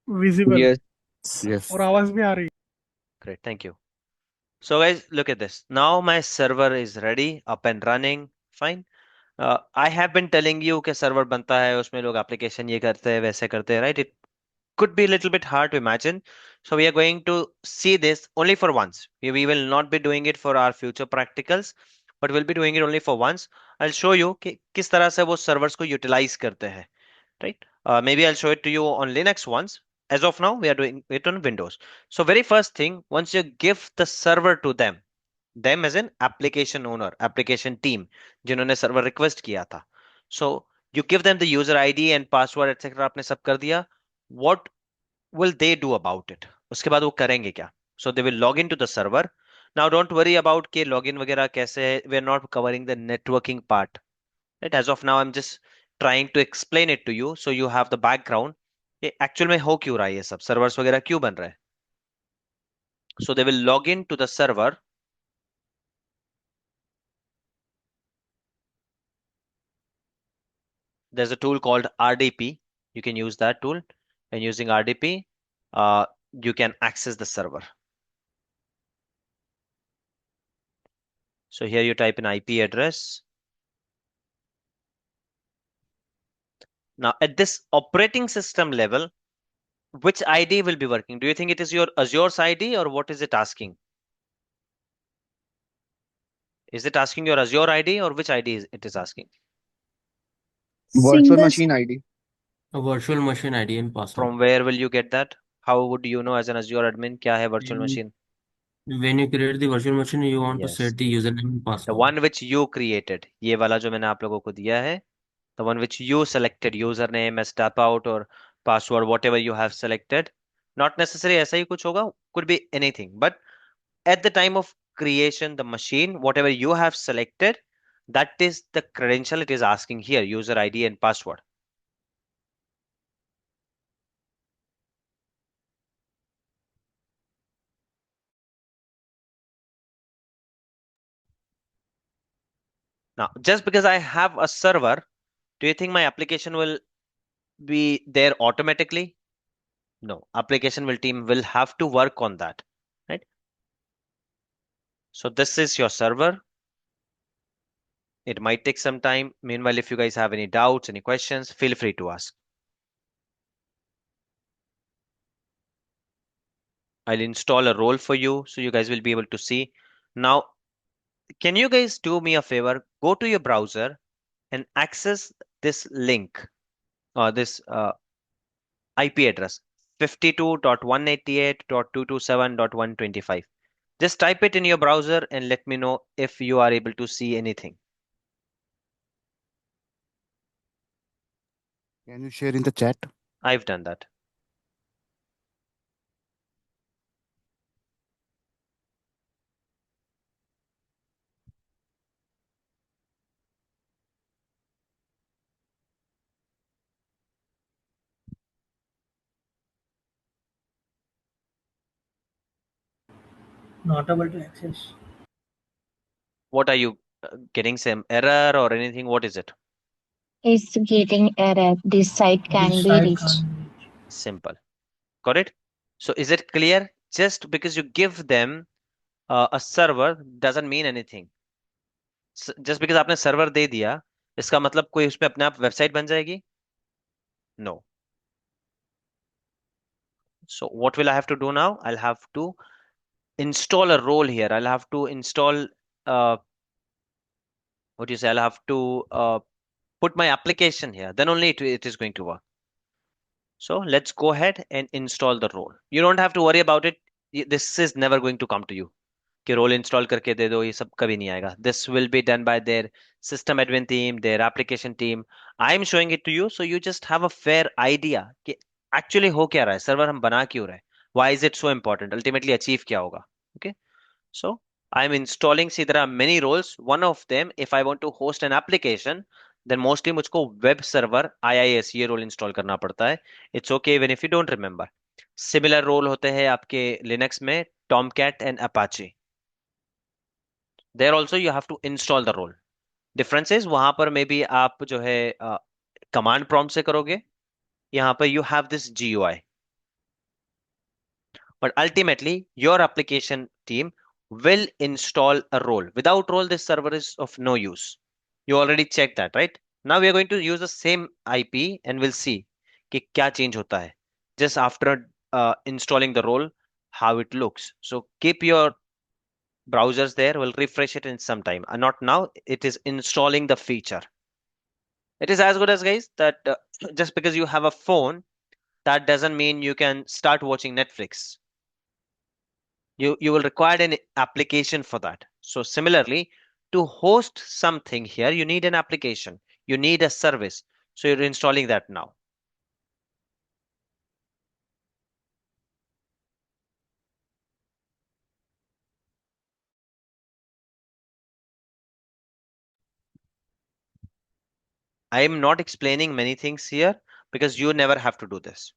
Visible Yes, yes. और आवाज भी आ रही Great, thank you. So guys, look at this. Now my server is ready, up and running. Fine. I have been telling you कि server बनता है उसमें लोग application ये करते हैं वैसे करते हैं, right? It could be a little bit hard to imagine. So we are going to see this only for once. We will not be doing it for our future practicals, but we'll be doing it only for once. I'll show you कि किस तरह से वो servers को utilize करते हैं, right? Maybe I'll show it to you on Linux once. As of now, we are doing it on Windows. So very first thing, once you give the server to them as an application owner, application team, जिन्होंने server request किया था. So you give them the user ID and password etc. आपने सब कर दिया. What will they do about it? उसके बाद वो करेंगे क्या? So they will log into the server. Now don't worry about के login वगैरह कैसे है. We are not covering the networking part. Right? As of now, I'm just trying to explain it to you so you have the background. ये actual में हो क्यों रहा है ये सब servers वगैरह क्यों बन रहे हैं? So they will log in to the server. There's a tool called RDP. You can use that tool, and using RDP, you can access the server. So here you type in IP address. Now at this operating system level, which ID will be working? Do you think it is your Azure's ID or what is it asking? Is it asking your Azure ID or which ID it is asking? Virtual Single machine ID. A virtual machine ID and password. From where will you get that? How would you know as an Azure admin क्या है virtual And machine? when you create the virtual machine, you want to Yes, set the username and the password. one which you created. ये वाला जो मैंने आप लोगों को दिया है, the one which you selected, username, step out or password, whatever you have selected. Not necessarily ऐसा ही कुछ होगा, could be anything. But at the time of creation, the machine, whatever you have selected, that is the credential it is asking here, user ID and password. Now, just because I have a server, do you think my application will be there automatically? No, application will team will have to work on that, right? So this is your server. It might take some time. Meanwhile, if you guys have any doubts, any questions, feel free to ask. I'll install a role for you so you guys will be able to see. Now, can you guys do me a favor? Go to your browser and access this link or this IP address 52.188.227.125. Just type it in your browser and let me know if you are able to see anything. Can you share in the chat? I've done that. not able to access. What are you getting some error or anything? What is it? is getting error. This site can This be site reached. can't be reached. Simple. Got it? So is it clear? Just because you give them a server doesn't mean anything. Just because आपने server दे दिया, इसका मतलब कोई उसमें अपने आप website बन जाएगी? No. So what will I have to do now? I'll have to install a role here. I'll have to install what do you say? I'll have to put my application here. Then only it is going to work. So let's go ahead and install the role. You don't have to worry about it. This is never going to come to you. कि role install करके दे दो ये सब कभी नहीं आएगा this will be done by their system admin team their application team I am showing it to you so you just have a fair idea कि एक्चुअली हो क्या रहा है सर्वर हम बना क्यों रहे हैं why is it so important ultimately achieve क्या होगा okay so I am installing see there are many roles one of them if I want to host an application then mostly मुझको वेब सर्वर आईआईएस ये role install करना पड़ता है it's okay even if you don't remember similar role होते हैं आपके Linux में Tomcat and Apache there also you have to install the role differences वहां पर मे बी आप जो है कमांड प्रॉम्प्ट से करोगे यहाँ पर you have this GUI But ultimately, your application team will install a role. Without role, this server is of no use. You already checked that, right? Now we are going to use the same IP and we'll see कि क्या change होता है just after installing the role, how it looks. So keep your browsers there. We'll refresh it in some time. Not now. It is installing the feature. It is as good as, guys, that just because you have a phone, that doesn't mean you can start watching Netflix. You will require an application for that. So similarly, to host something here, you need an application. You need a service. So you're installing that now. I am not explaining many things here because you never have to do this.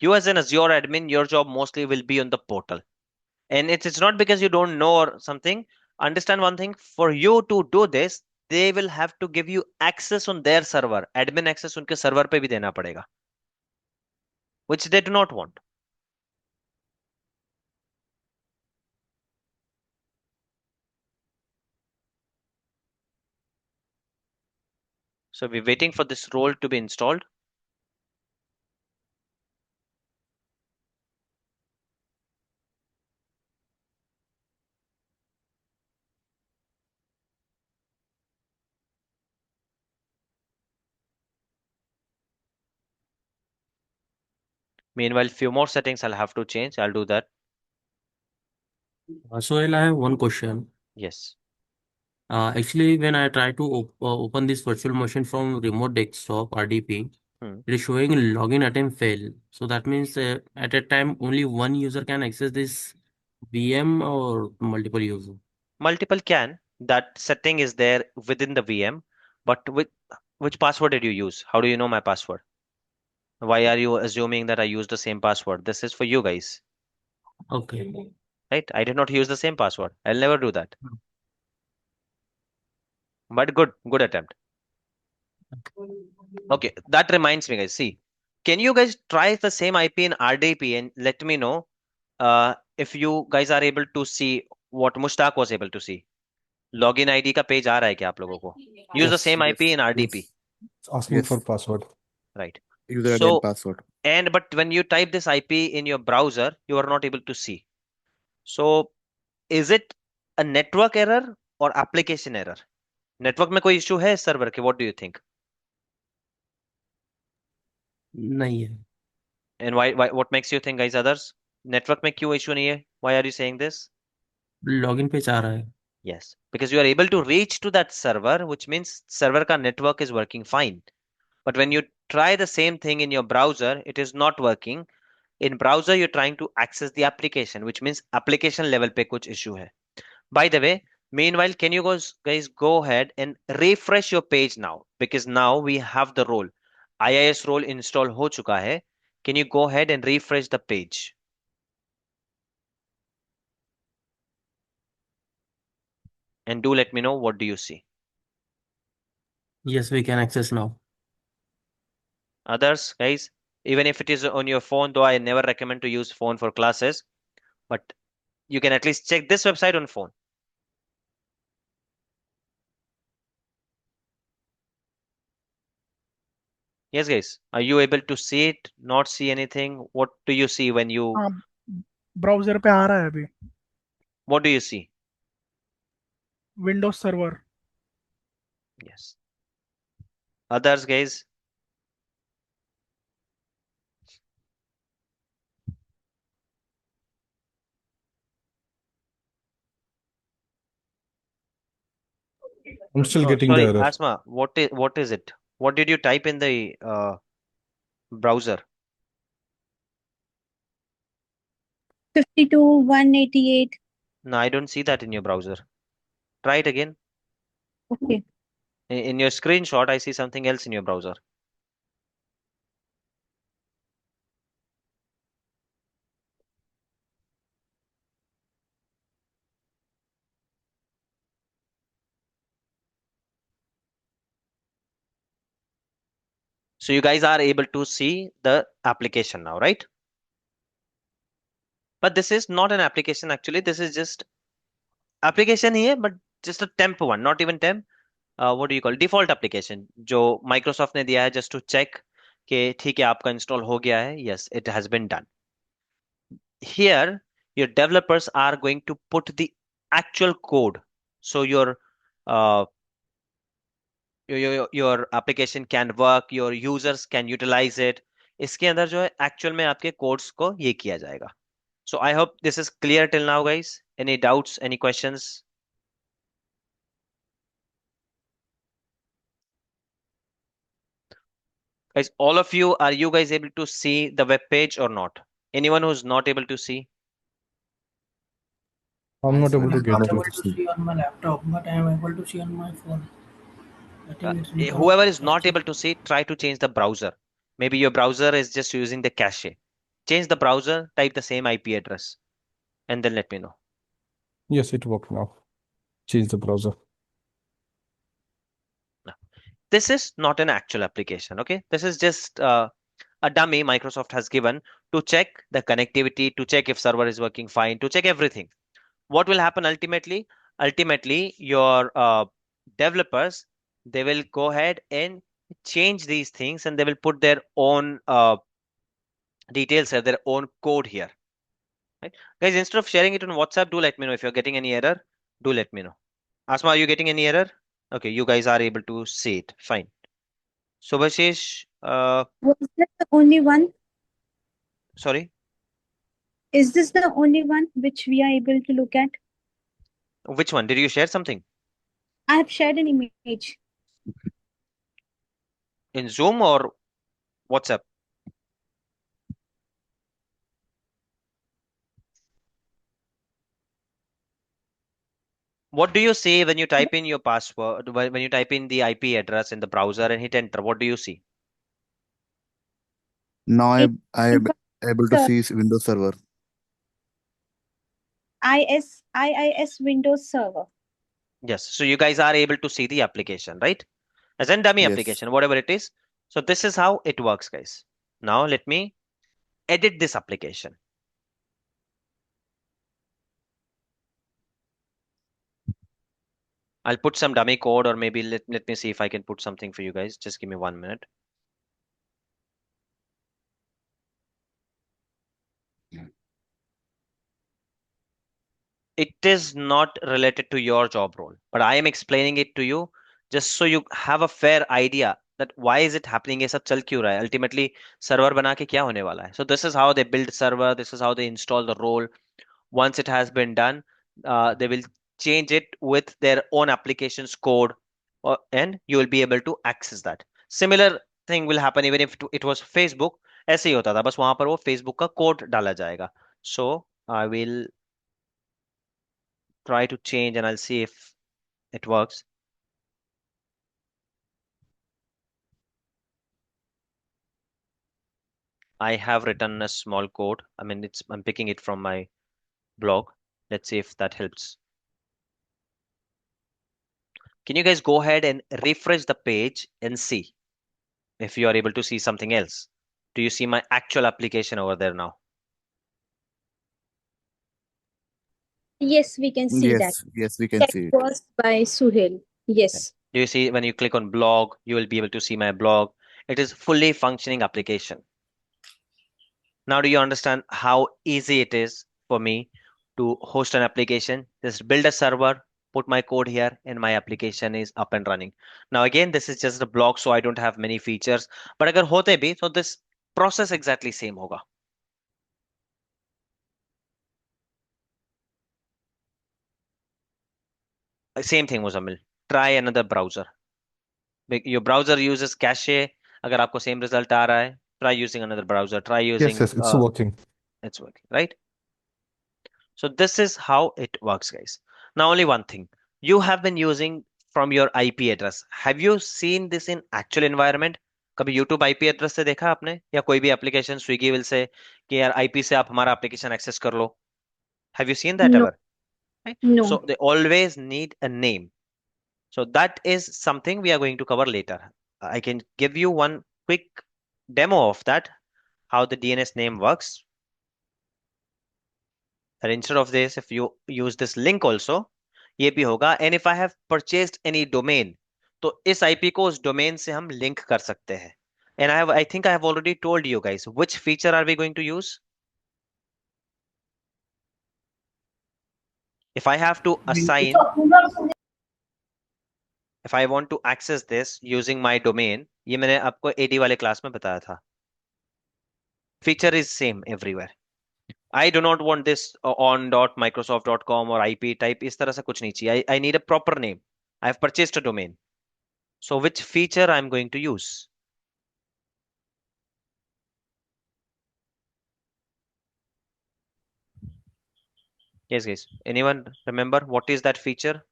You as an Azure admin, your job mostly will be on the portal. And it's not because you don't know or something. Understand one thing, for you to do this, they will have to give you access on their server. Admin access उनके server पे भी देना पड़ेगा, which they do not want. So we're waiting for this role to be installed. Meanwhile, few more settings I'll have to change. I'll do that. Sohail, I have one question. Yes. Actually, when I try to open this virtual machine from remote desktop RDP, Hmm. it is showing login attempt fail. So that means at a time only one user can access this VM or multiple users. Multiple can. That setting is there within the VM, but which password did you use? How do you know my password? Why are you assuming that I used the same password? This is for you guys, Okay. right? I did not use the same password. I'll never do that. But good attempt. Okay, that reminds me, guys. See, can you guys try the same IP in RDP and let me know if you guys are able to see what Mushtaq was able to see? Login ID का page आ रहा है क्या आप लोगों को? Use the Yes. Same IP Yes. In RDP, Yes. It's asking for Yes. password. Right? User So, again password. and but when you type this IP in your browser, you are not able to see. So, is it a network error or application error? Network में कोई issue है server के? What do you think? नहीं है. And why what makes you think, guys, others? Network में क्यों issue नहीं है? Why are you saying this? Login page आ रहा है. Yes, because you are able to reach to that server, which means server का network is working fine. But when you try the same thing in your browser, it is not working. In browser, you're trying to access the application, which means application level पे कुछ issue है. By the way, meanwhile, can you guys go ahead and refresh your page now? Because now we have the role. IIS role install हो चुका है. Can you go ahead and refresh the page? And do let me know what do you see. Yes, we can access now. Others, guys, even if it is on your phone, though I never recommend to use phone for classes, but you can at least check this website on phone. Yes, guys. Are you able to see it? Not see anything? What do you see when you? हाँ browser पे आ रहा है अभी What do you see? Windows server Yes. Others, guys. I'm still Oh, getting the sorry, error. Asma. What is it? What did you type in the browser? 52,188. No, I don't see that in your browser. Try it again. Okay. In your screenshot, I see something else in your browser. So you guys are able to see the application now, right? But this is not an application actually. This is just application here, but just a temp one, not even temp. What do you call default application जो Microsoft ने दिया है just to check कि ठीक है आपका install हो गया है. Yes, it has been done. Here, your developers are going to put the actual code, so uh, your application can work, your users can utilize it. इसके अंदर जो है actual में आपके codes को ये किया जाएगा. So I hope this is clear till now, guys. Any doubts? Any questions? Guys, all of you, are you guys able to see the web page or not? Anyone who's not able to see? I'm not able to I'm get not through. able to see on my laptop, but I am able to see on my phone. I think it's because Whoever of is not caching. able to see, try to change the browser. Maybe your browser is just using the cache. Change the browser, type the same IP address, and then let me know. Yes, it worked now. Change the browser. This is not an actual application, okay? This is just a dummy Microsoft has given to check the connectivity, to check if server is working fine, to check everything. What will happen ultimately? Ultimately, your developers, they will go ahead and change these things, and they will put their own details, their own code here. Right? Guys, instead of sharing it on WhatsApp, do let me know if you're getting any error. Do let me know. Asma, are you getting any error? Okay, you guys are able to see it. Fine. So, Bashish, Was this the only one? sorry, Is this the only one which we are able to look at? which one? Did you share something I have shared an image. in Zoom or WhatsApp? What do you see when you type in your password, when you type in the IP address in the browser and hit enter? What do you see? Now It I am able to the see Windows Server. IIS Windows Server. Yes. So you guys are able to see the application, right? As in dummy Yes. application, whatever it is. So this is how it works, guys. Now let me edit this application. I'll put some dummy code, or maybe let me see if I can put something for you guys. Just give me 1 minute. It is not related to your job role, but I am explaining it to you just so you have a fair idea that why is it happening, ये सब चल क्यों रहा है, ultimately server बना के क्या होने वाला है. So this is how they build server, this is how they install the role. Once it has been done, they will change it with their own application's code, and you will be able to access that. Similar thing will happen even if it was Facebook. ऐसे ही होता था, बस वहां पर वो Facebook का code डाला जाएगा. So I will try to change and I'll see if it works. I have written a small code. I mean, I'm picking it from my blog. Let's see if that helps. Can you guys go ahead and refresh the page and see if you are able to see something else? Do you see my actual application over there now? Yes, we can see that. Yes, we can That see it. was by Suhail. Okay. Yes. Do you see when you click on blog, you will be able to see my blog. It is fully functioning application. Now, do you understand how easy it is for me to host an application? Just build a server, put my code here, and my application is up and running. Now, again, this is just a blog, so I don't have many features. But अगर होते भी, so this process exactly same होगा. Same thing, Muzammil. Try another browser. Your browser uses cache. अगर आपको same result आ रहा है, try using another browser. Try Yes, using yes, it's working. it's working, right? So this is how it works, guys. Now, only one thing. You have been using from your IP address. Have you seen this in actual environment? कभी YouTube IP address से देखा आपने, या कोई भी application Swiggy will say कि यार IP से आप हमारा application access कर लो? Have you seen that No, ever? Right? no. So they always need a name. So that is something we are going to cover later. I can give you one quick demo of that, how the DNS name works. And instead of this, if you use this link also, ये भी होगा. And if I have purchased any domain, तो इस IP को उस domain से हम link कर सकते हैं. And I think I have already told you guys which feature are we going to use. If I have to assign, if I want to access this using my domain, ये मैंने आपको AD वाले class में बताया था. Feature is same everywhere. I do not want this on.microsoft.com or IP type. इस तरह से कुछ नहीं चाहिए. I need a proper name. I have purchased a domain. So which feature I'm going to use? Yes, guys. Anyone remember what is that feature?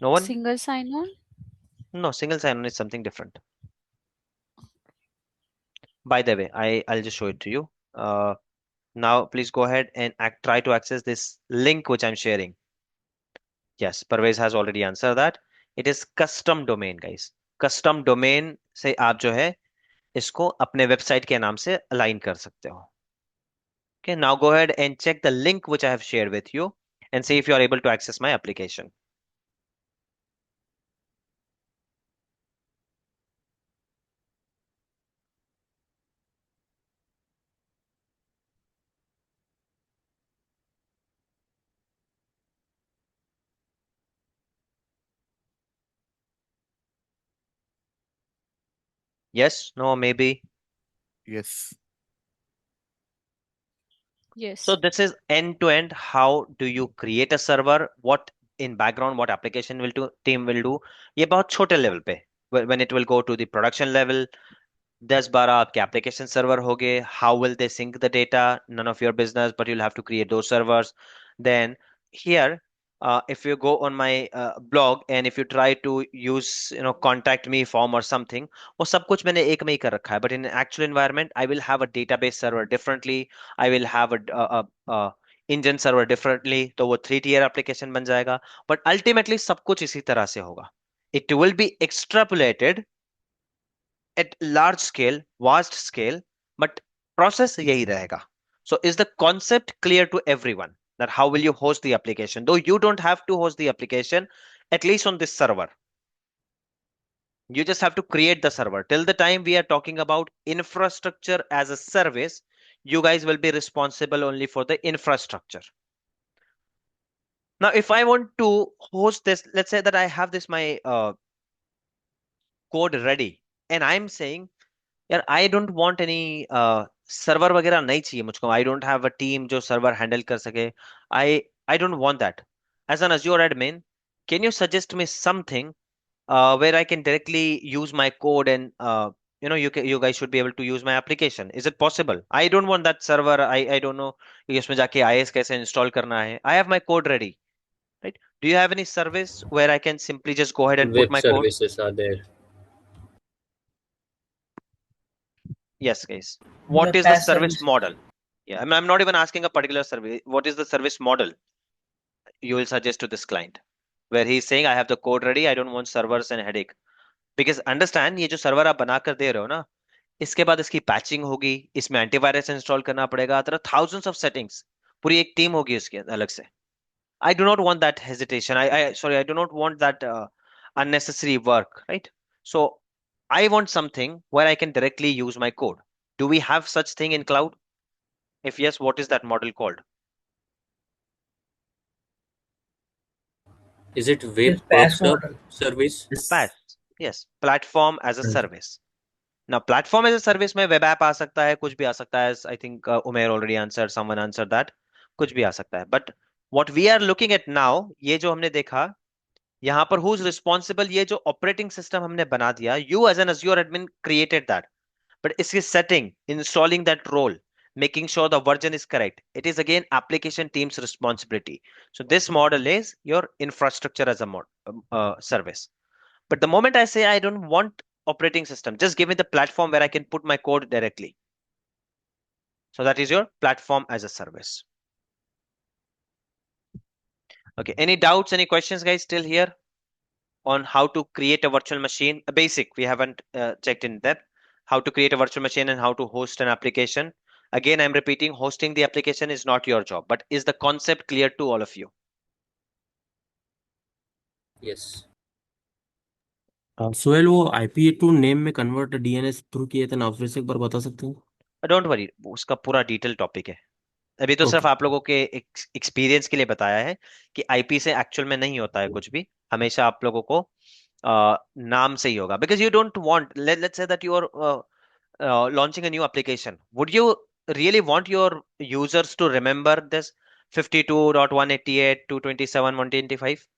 No one? Single sign-on? No, single sign-on is something different. By the way, I'll just show it to you. Now, please go ahead and try to access this link which I'm sharing. Yes, Parvez has already answered that. It is custom domain, guys. Custom domain से आप जो है इसको अपने website के नाम से align कर सकते हो. Okay, now go ahead and check the link which I have shared with you and see if you are able to access my application. Yes, no, maybe. Yes. Yes. So this is end to end. How do you create a server? What in background, what application will do, team will do? ये बहुत छोटे level पे. When it will go to the production level, 10-12 आपके application server होंगे. How will they sync the data? None of your business, but you'll have to create those servers. Then here, if you go on my blog and if you try to use, contact me form or something, वो सब कुछ मैंने एक में ही कर रखा है. But in an actual environment, I will have a database server differently. I will have a engine server differently. तो वो 3-tier application बन जाएगा. But ultimately सब कुछ इसी तरह से होगा. It will be extrapolated at large scale, vast scale, but process यही रहेगा. So is the concept clear to everyone that how will you host the application? Though you don't have to host the application, at least on this server. You just have to create the server. Till the time we are talking about infrastructure as a service, you guys will be responsible only for the infrastructure. Now, if I want to host this, let's say that I have this my code ready, and I'm saying यार I don't want any server वगैरह नहीं चाहिए मुझको. I don't have a team जो server handle कर सके. I I don't want that. As an Azure admin, can you suggest me something where I can directly use my code and you guys should be able to use my application? Is it possible? I don't want that server. I don't know कि इसमें जाके IIS कैसे install करना है. I have my code ready, right? Do you have any service where I can simply just go ahead and put Web my code? services are there. Yes, guys. What The is the PaaS service service. model? Yeah, I'm not even asking a particular service. What is the service model you will suggest to this client? Where he's saying, I have the code ready, I don't want servers and headache. Because understand, ये जो server आप बना कर दे रहे हो ना, इसके बाद इसकी पैचिंग होगी, इसमें एंटीवायरस इंस्टॉल करना पड़ेगा. there are thousands of settings. पूरी एक टीम होगी इसके अलग से. I do not want that hesitation. I do not want that unnecessary work, right? So I want something where I can directly use my code. Do we have such thing in cloud? If yes, what is that model called? Is it This web PaaS PubSub model. service? PaaS. Yes, platform as a service. Now, platform as a service में web app आ सकता है, कुछ भी आ सकता है. I think Umair already answered, someone answered that. कुछ भी आ सकता है. But what we are looking at now, ये जो हमने देखा, यहाँ पर who's responsible, ये जो operating system हमने बना दिया, you as an Azure admin created that. But इसकी setting, installing that role, making sure the version is correct, it is again application team's responsibility. So this model is your infrastructure as a service. But the moment I say I don't want operating system, just give me the platform where I can put my code directly. So that is your platform as a service. Okay, any doubts, any questions, guys, still here? on how to create a virtual machine. A basic, we haven't checked in depth. How to create a virtual machine and how to host an application. Again, I'm repeating, hosting the application is not your job, but is the concept clear to all of you? Yes Sohail, वो IP to name में convert DNS through किए थे ना, फिर से एक बार बता सकते हैं? डोंट वरी, उसका पूरा डिटेल टॉपिक है। अभी तो सिर्फ ओके आप लोगों के एक्सपीरियंस के लिए बताया है कि आईपी से एक्चुअल में नहीं होता है कुछ भी, हमेशा आप लोगों को नाम से ही होगा, because you don't want, let's say that you are launching a new application. Would you really want your users to remember this 52.188 227 125?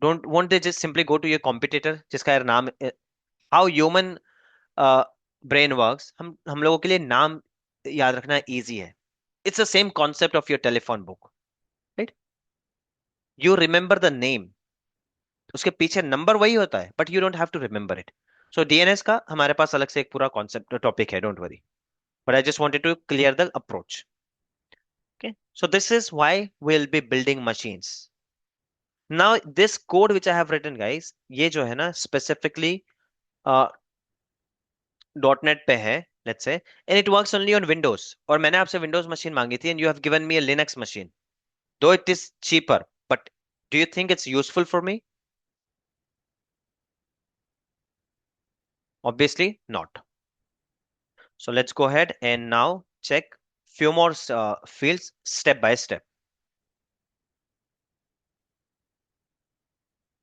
Don't won't they just simply go to your competitor जिसका यार नाम, how human brain works, हम लोगों के लिए नाम याद रखना इजी है. It's the same concept of your telephone book, right? You remember the name, उसके पीछे नंबर वही होता है, but you don't have to remember it. So DNS का हमारे पास अलग से एक पूरा कॉन्सेप्ट टॉपिक है, don't worry. But I just wanted to clear the approach. Okay, so this is why we'll be building machines. Now this code which I have written, guys, ये जो है ना specifically .NET पे है, let's say, and it works only on Windows. और मैंने आपसे Windows machine मांगी थी, and you have given me a Linux machine. Though it is cheaper, but do you think it's useful for me? Obviously not. So let's go ahead and now check few more fields step by step.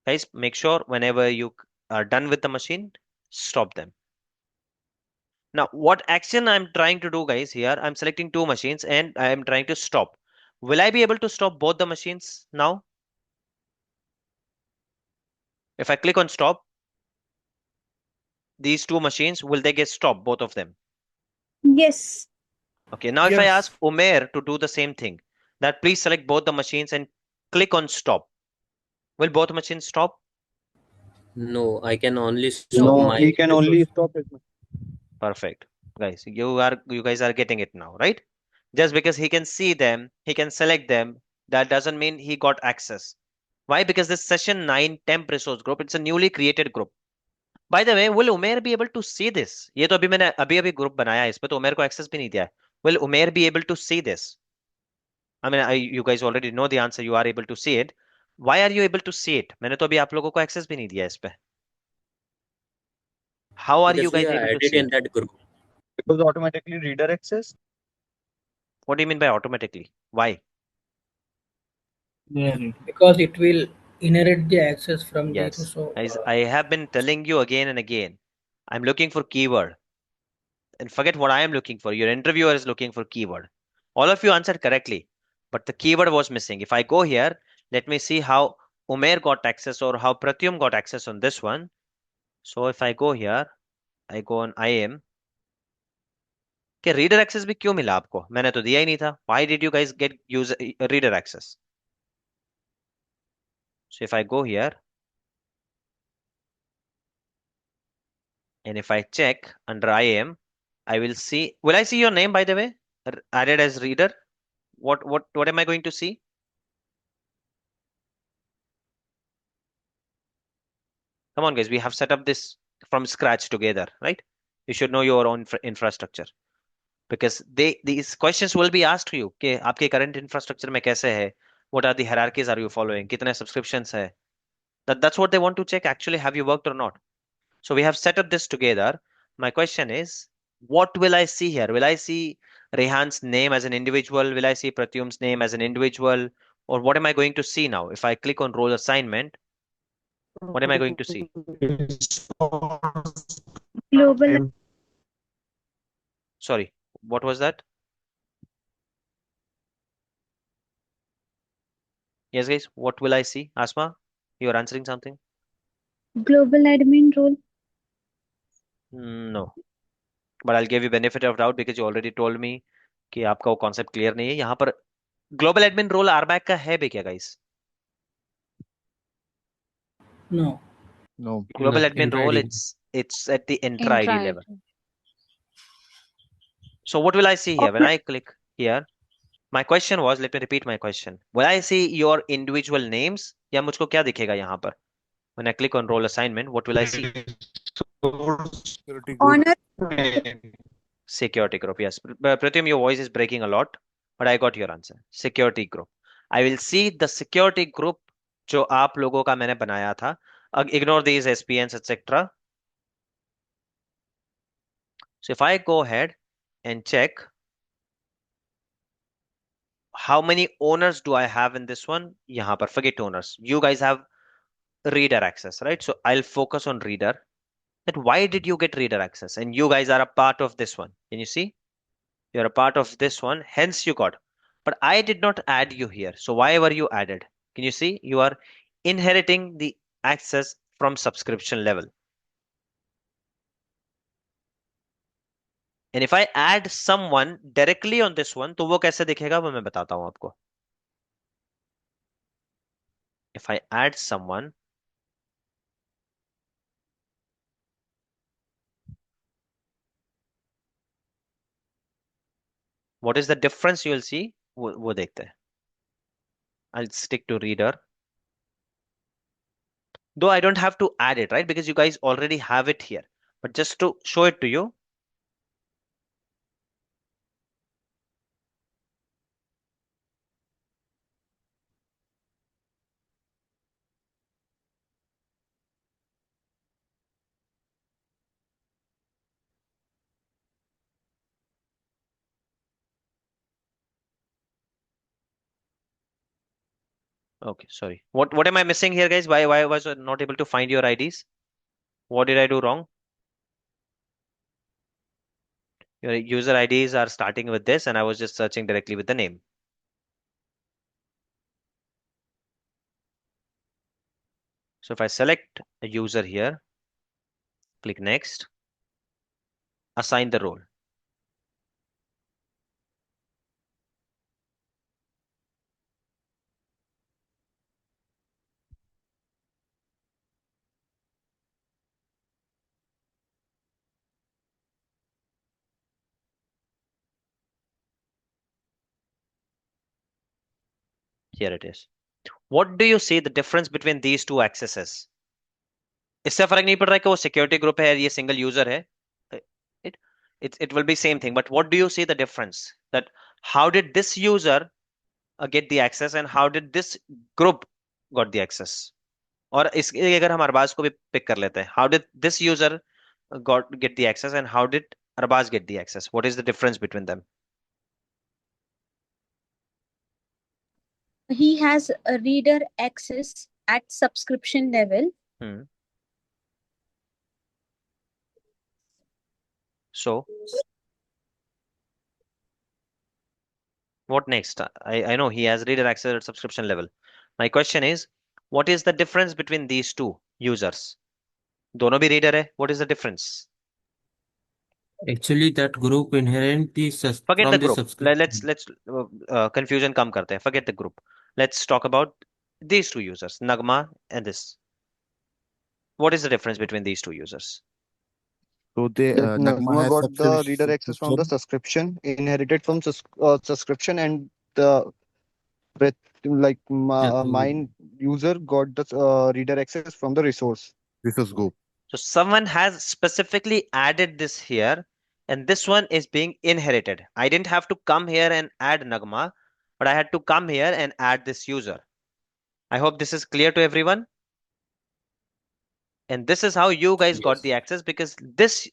Guys, make sure whenever you are done with the machine, stop them. Now, what action I'm trying to do, guys, here, I'm selecting two machines and I am trying to stop. Will I be able to stop both the machines now? If I click on stop, these two machines, will they get stopped, both of them? Yes. Okay, now if I Yes. ask Umair to do the same thing, that please select both the machines and click on stop, will both machines stop? No, I can only stop No, my he can only stop it. Perfect. Guys, you guys are getting it now, right? Just because he can see them, he can select them, that doesn't mean he got access. Why? Because this Session9 temp resource group, it's a newly created group. By the way, will Umair be able to see this? ये तो अभी मैंने अभी group बनाया है, इस पे तो उमेर को एक्सेस भी नहीं दिया है. Will Umair be able to see this? I mean, you guys already know the answer. You are able to see it. Why are you able to see it? मैंने तो अभी आप लोगों को एक्सेस भी नहीं दिया है इस पे. How are you because we guys are able to added see in it? that group. Because automatically reader access. What do you mean by automatically? Why? because it will inherit the access from there. Yes, So guys, I have been telling you again and again. I'm looking for keyword. And forget what I am looking for. Your interviewer is looking for keyword. All of you answered correctly, but the keyword was missing. If I go here, let me see how Umair got access or how Pratyum got access on this one. So if I go here, I go on IAM. कि reader access भी क्यों मिला आपको? मैंने तो दिया ही नहीं था. Why did you guys get user reader access? So if I go here and if I check under IAM, I will see. Will I see your name, by the way, added as reader? What am I going to see? Come on, guys. We have set up this from scratch together, right? You should know your own infrastructure because these questions will be asked to you. कि आपके current infrastructure में कैसे है? What are the hierarchies are you following? कितने subscriptions है? That's what they want to check. Actually, have you worked or not? So we have set up this together. My question is, what will I see here? Will I see Rehan's name as an individual? Will I see Pratyum's name as an individual? Or what am I going to see now? If I click on role assignment, what am I going to see? Global. Sorry, what was that? Yes, guys, what will I see? Asma, you are answering something? Global admin role. No, but I'll give you benefit of doubt because you already told me कि आपका वो concept clear नहीं है. यहाँ पर global admin role RBAC का है भी क्या, guys? no, No. Global No, admin intra role, ID. it's at the intra ID Intra level. So what will I see here when I click here? My question was, let me repeat my question. Will I see your individual names या मुझको क्या दिखेगा यहाँ पर? When I click on role assignment, what will I see? Security Honor. Security group. Yes. Pratyum, your voice is breaking a lot, but I got your answer. Security group. I will see the security group जो आप लोगों का मैंने बनाया था. Ignore these SPNs, etc. So if I go ahead and check how many owners do I have in this one, यहाँ पर forget owners. You guys have reader access, right? So I'll focus on reader. That why did you get reader access? And you guys are a part of this one. Can you see? You're a part of this one, hence you got. But I did not add you here. So why were you added? Can you see? You are inheriting the access from subscription level. And if I add someone directly on this one, तो वो कैसे दिखेगा वो मैं बताता हूं आपको. If I add someone, what is the difference you will see? वो देखते हैं. I'll stick to reader. Though I don't have to add it, right? Because you guys already have it here. But just to show it to you, okay, sorry. What am I missing here, guys? Why was I not able to find your IDs? What did I do wrong? Your user IDs are starting with this, and I was just searching directly with the name. So if I select a user here, click next, assign the role. Here it is. What do you see the difference between these two accesses? इससे फर्क नहीं पड़ रहा है कि वो security group है ये सिंगल यूजर है. it it will be same thing, but what do you see the difference? That how did this user get the access and how did this group got the access? और इसके अगर हम अरबाज को भी pick कर लेते हैं, how did this user get the access and how did Arbaz get the access? What is the difference between them? He has a reader access at subscription level. So what next? I know he has reader access at subscription level. My question is, what is the difference between these two users? दोनों भी reader है. What is the difference? Actually, that group inherent the Forget from the the group. Let's subscription. confusion कम करते हैं. Forget the group. Let's talk about these two users, Nagma and this. What is the difference between these two users? So they Yes, Nagma Nagma has got the reader access from the subscription. subscription, inherited from subscription, and the like Yeah, mine user got the reader access from the resource. Resource group. So someone has specifically added this here, and this one is being inherited. I didn't have to come here and add Nagma, but I had to come here and add this user. I hope this is clear to everyone. And this is how you guys got the access, because this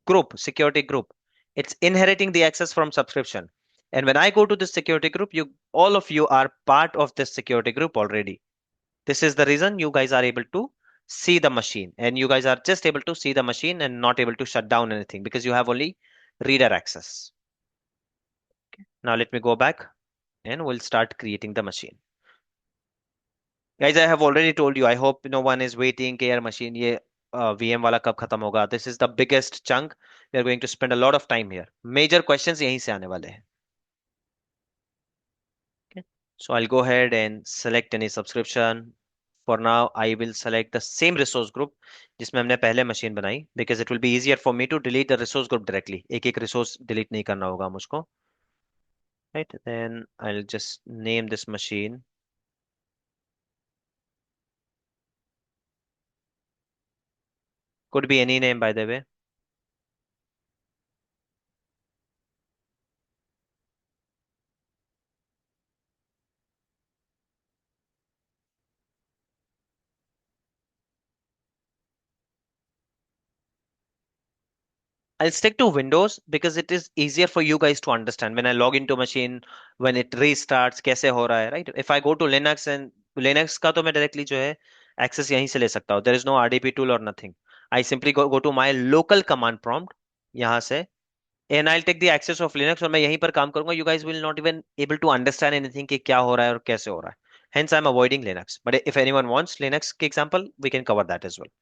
group, security group, it's inheriting the access from subscription. And when I go to this security group, all of you are part of this security group already. This is the reason you guys are able to see the machine, and you guys are just able to see the machine and not able to shut down anything because you have only reader access. Okay. Now let me go back and we'll start creating the machine. Guys, I have already told you, I hope no one is waiting कि यार machine ये VM वाला कब खत्म होगा. This is the biggest chunk. We are going to spend a lot of time here. Major questions यहीं से आने वाले हैं. Okay. So I'll go ahead and select any subscription. For now, I will select the same resource group जिसमें हमने पहले machine बनाई, because it will be easier for me to delete the resource group directly. एक एक resource delete नहीं करना होगा मुझको. Right? Then I'll just name this machine Could be any name, by the way. I'll stick to Windows because it is easier for you guys to understand. When I log into machine, when it restarts, कैसे हो रहा है, right? If I go to Linux and Linux का तो मैं directly जो है access यहीं से ले सकता हूँ. There is no RDP tool or nothing. I simply go to my local command prompt यहाँ से and I'll take the access of Linux और मैं यहीं पर काम करूंगा. You guys will not even able to understand anything कि क्या हो रहा है और कैसे हो रहा है. Hence, I'm avoiding Linux. But if anyone wants Linux के example, we can cover that as well.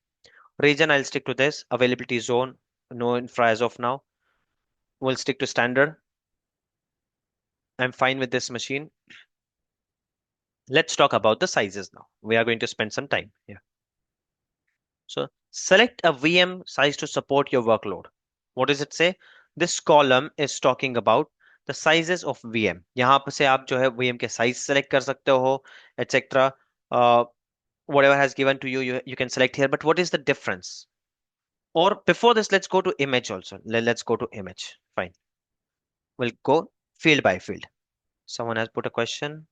Region, I'll stick to this. Availability zone, no infra as of now. We'll stick to standard. I'm fine with this machine. Let's talk about the sizes now. We are going to spend some time here. So select a VM size to support your workload. What does it say? This column is talking about the sizes of VM. यहाँ पर से आप जो है VM के size select कर सकते हो, etc. Whatever has given to you, you can select here. But what is the difference? Or before this, let's go to image also. Let's go to image. Fine. We'll go field by field. Someone has put a question.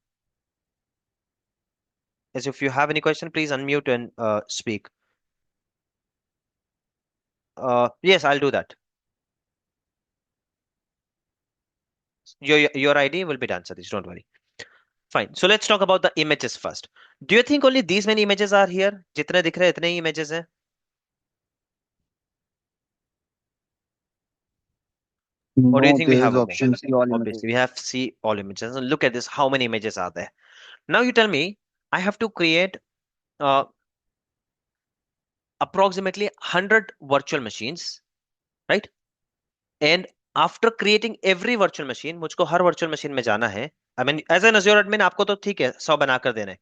As if you have any question, please unmute and speak. Yes, I'll do that. Your ID will be done, Satish. Don't worry. Fine. So let's talk about the images first. Do you think only these many images are here? जितने दिख रहे हैं इतने ही images हैं? Or do you No, think we there have is more? option see all images. Obviously, we have see all images. And look at this. How many images are there? Now you tell me, I have to create uh, approximately 100 virtual machines, right? And after creating every virtual machine, मुझको हर virtual machine में जाना है. I mean, as an Azure admin आपको तो ठीक है 100 बनाकर देना है.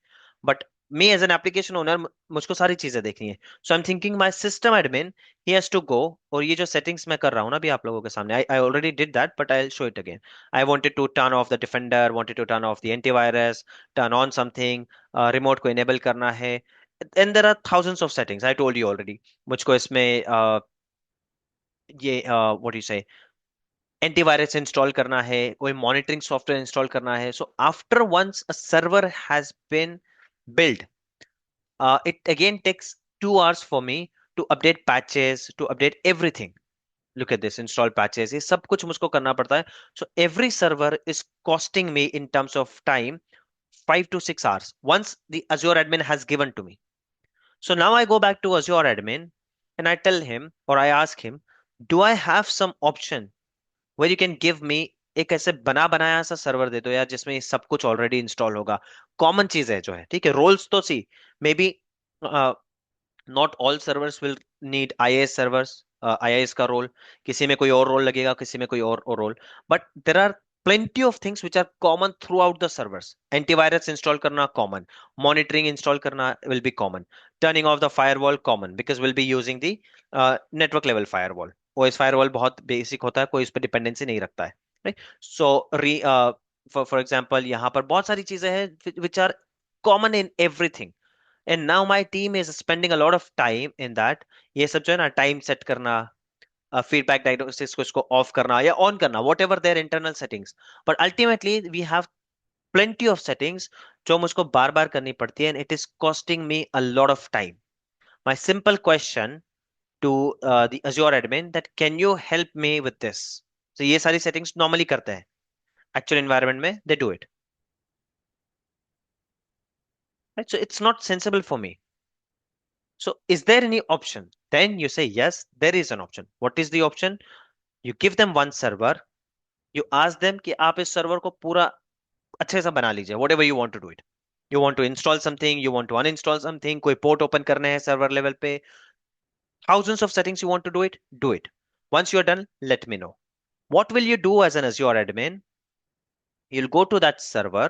But me as an application owner मुझको सारी चीजें देखनी है. So I'm thinking my system admin he has to go. और ये जो settings मैं कर रहा हूँ ना अभी आप लोगों के सामने, I already did that, but I'll show it again. I wanted to turn off the defender, wanted to turn off the antivirus, turn on something, remote को enable करना है. And there are thousands of settings. I told you already. मुझको इसमें ये what do you say, antivirus install करना है, कोई monitoring software install करना है. So after once a server has been built, it again takes 2 hours for me to update patches, to update everything. Look at this, install patches, ये सब कुछ मुझको करना पड़ता है. So every server is costing me in terms of time 5 to 6 hours once the Azure admin has given to me. So now I go back to Azure admin and I tell him, or I ask him, do I have some option where you can give me एक ऐसे बना बनाया सा server दे दो यार जिसमें ये सब कुछ ऑलरेडी इंस्टॉल होगा. कॉमन चीज है जो है, ठीक है. रोल्स तो see may be not all servers will need IIS servers, IIS का रोल, किसी में कोई और रोल लगेगा, किसी में कोई और role. But there are plenty of things which are common throughout the servers. Antivirus install करना common, monitoring install करना will be common, turning off the firewall common because we'll be using the network level firewall. OS firewall बहुत basic होता है, कोई उस पर dependency नहीं रखता है, राइट. सो फॉर एग्जांपल यहाँ पर बहुत सारी चीजें हैं which are common in everything. And now my team is spending a lot of time in that. ये सब जो है ना टाइम सेट करना, फीडबैक डायग्नोस्टिक्स को इसको ऑफ करना या ऑन करना, whatever there internal settings. But ultimately we have plenty of settings जो मुझको बार बार करनी पड़ती है, and it is costing me a lot of time. My simple question to the Azure admin that can you help me with this? So ये सारी settings normally करते हैं actual environment में, they do it, right? So it's not sensible for me. So is there any option? Then you say yes, there is an option. What is the option? You give them one server, you ask them कि आप इस server को पूरा अच्छे से बना लीजिए, whatever you want to do it. You want to install something, you want to uninstall something, कोई पोर्ट ओपन करने हैं सर्वर लेवल पे, thousands of settings you want to do it, do it. Once you're done, let me know. What will you do as an Azure admin? You'll go to that server.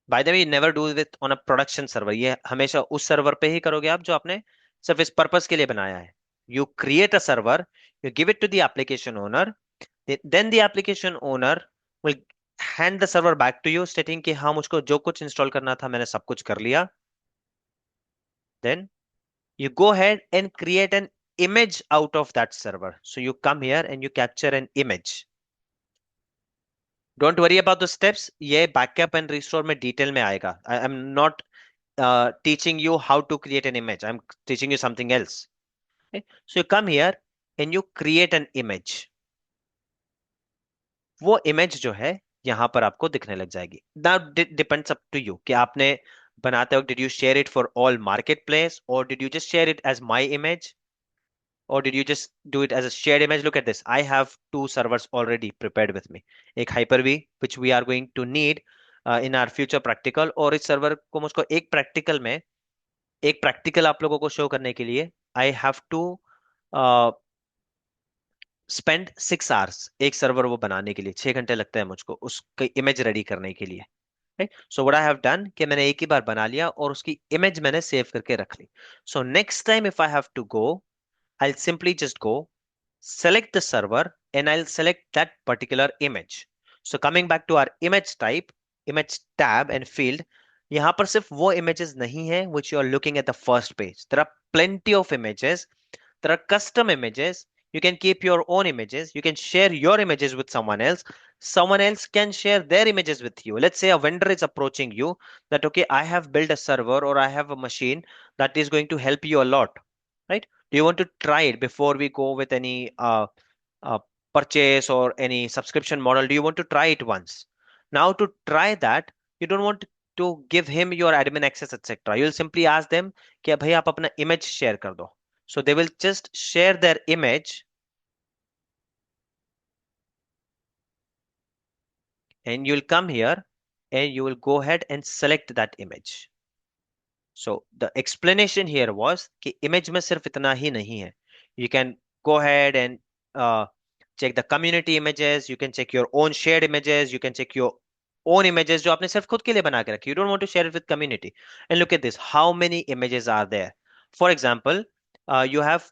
By the way, never do it on a production server. ये हमेशा उस server पे ही करोगे आप जो आपने सिर्फ इस पर्पस के लिए बनाया है. You create a server, you give it to the application owner, then the application owner will hand the server back to you stating कि हाँ मुझको जो कुछ इंस्टॉल करना था मैंने सब कुछ कर लिया. Then you go ahead and create an image out of that server. So you come here and you capture an image. Don't worry about the steps. ये backup and restore में detail में आएगा. I'm not teaching you how to create an image. I'm teaching you something else. Okay? So you come here and you create an image. वो image जो है यहां पर आपको दिखने लग जाएगी. Now depends up to you कि आपने बनाते वक्त did you share it for all marketplace or did you just share it as my image or did you just do it as a shared image? Look at this. I have two servers already prepared with me. एक Hyper-V which we are going to need in our future practical और इस server को मुझको एक practical आप लोगों को show करने के लिए I have to spend 6 hours एक server वो बनाने के लिए 6 घंटे लगते हैं मुझको उसकी image ready करने के लिए. Right? So what I have done कि मैंने एक ही बार बना लिया और उसकी image मैंने save करके रख ली. So next time if I have to go, I'll simply just go select the server and I'll select that particular image. So coming back to our image type, image tab and field, यहाँ पर सिर्फ वो images नहीं है which you are looking at the first page. There are plenty of images. There are custom images. You can keep your own images. You can share your images with someone else. Someone else can share their images with you. Let's say a vendor is approaching you that, okay, I have built a server or I have a machine that is going to help you a lot, right? Do you want to try it before we go with any purchase or any subscription model? Do you want to try it once? Now to try that, you don't want to give him your admin access, etc. You'll simply ask them कि भाई आप अपना image share कर दो. So they will just share their image and you'll come here and you will go ahead and select that image. So the explanation here was कि image में सिर्फ इतना ही नहीं है. You can go ahead and check the community images. You can check your own shared images. You can check your own images जो आपने सिर्फ खुद के लिए बना के रखी. You don't want to share it with community. And look at this. How many images are there? For example, you have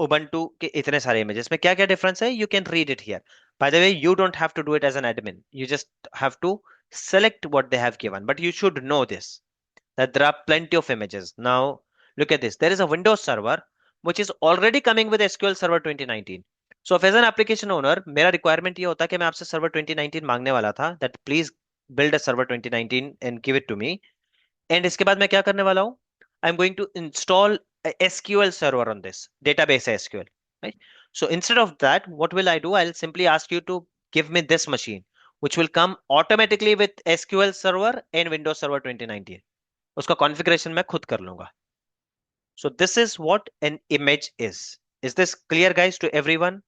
Ubuntu के इतने सारे images में क्या क्या difference है? You can read it here. By the way, you don't have to do it as an admin. You just have to select what they have given. But you should know this, that there are plenty of images. Now, look at this. There is a Windows server which is already coming with SQL Server 2019. So if as an application owner, मेरा requirement ये होता कि मैं आपसे Server 2019 मांगने वाला था, that please build a Server 2019 and give it to me. And इसके बाद मैं क्या करने वाला हूँ? I'm going to install a SQL server on this database SQL, right? So instead of that, what will I do? I'll simply ask you to give me this machine, which will come automatically with SQL Server and Windows Server 2019. उसका configuration मैं खुद कर लूंगा. So this is what an image is. Is this clear, guys, to everyone?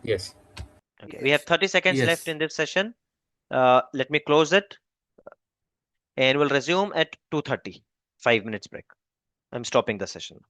Yes. Okay, we have 30 seconds left Yes. in this session. Let me close it and we'll resume at 2:30. 5 minutes break. I'm stopping the session.